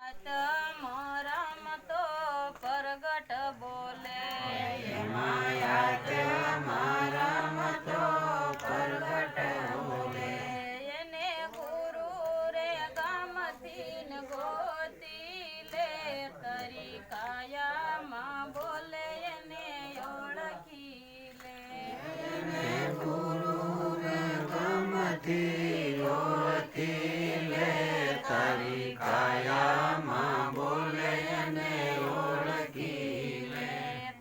રમતો પરગટ બોલે રમતો પરગટ બોલે એને ગુરુ રે ગામથી ગોતી લે તરી કાયામાં બોલે એને ઓળખી લે એને ગુરુ રે ગામથી ગોતી લે તારી કાયામાં બોલે અને ઓળખી લે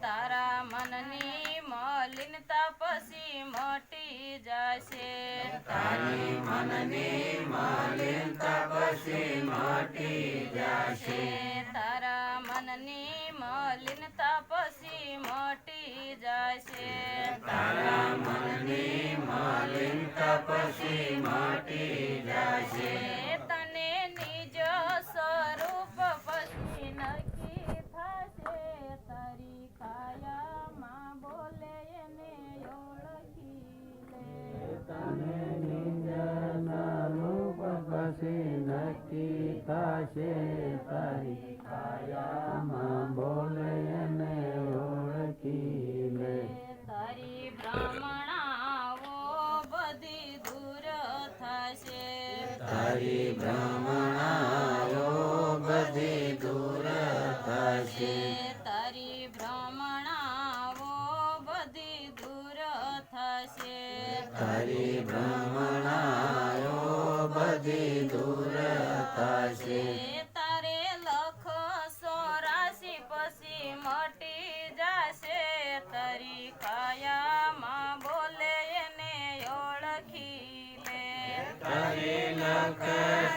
તારા મનની મલિનતા પછી મટી જશે તારી મનની મલિનતા પછી મટી જશે તારા મનની મલિનતા પછી મટી જશે તારા મનની મલિનતા પછી મટી જશે તને નિજ સ્વરૂપ પછી નક્કી થશે તારી કાયામાં બોલે એને ઓળખી લે તને નિજ સ્વરૂપ પછી નક્કી થશે તારી કાયામાં બોલે એને ઓળખી લે તારી ભ્રમણાઓ બધી દૂર થશે તારી ભ્રમણાઓ બધી દૂર થશે તારી ભ્રમણાઓ બધી દૂર થશે તારી ભ્રમણાઓ બધી દૂર થશે તારે લખ 84 પછી મટી જશે તારી કાયામાં બોલે એને ઓળખી લે તારી લખ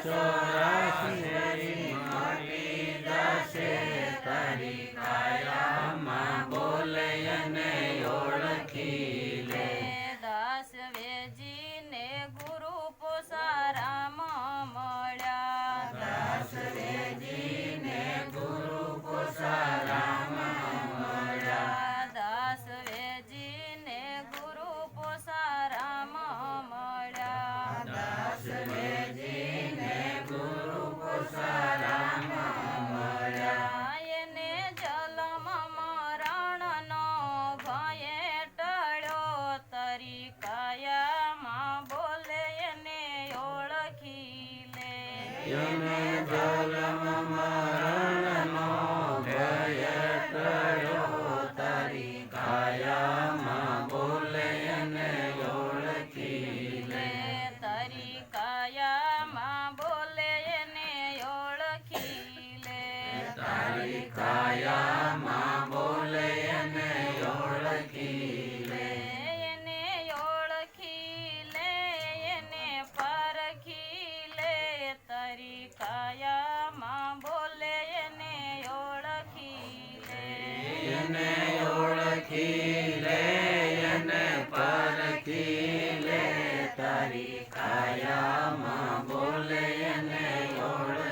84 મટી જશે તારી કાયામાં બોલે એને ઓળખી લે દાસ વેજીને ગુરુ પોસારામ મળ્યા દાસ વેજીને ગુરુ પોસારામ મળ્યા દાસ વેજીને ગુરુ પોસારામ મળ્યા દાસ વેજીને ગુરુ પોસારામ મળ્યા એને જલમ મરણનો ભય ટળ્યો તરી કાયામાં બોલે એને ઓળખી લે એને જલમ મરણનો ભય ટળ્યો તારી કાયામાં બોલે એને ઓળખી લે તારી કાયામાં બોલે એને ઓળખી લે તારી કાયામાં બોલે એને ઓળખી લે એને ઓળખી લે એને પરખી લે તારી કાયામાં બોલે એને ઓળખી લે એને ઓળખી લે એને પરખી લે તારી કાયામાં બોલે એને ઓળખી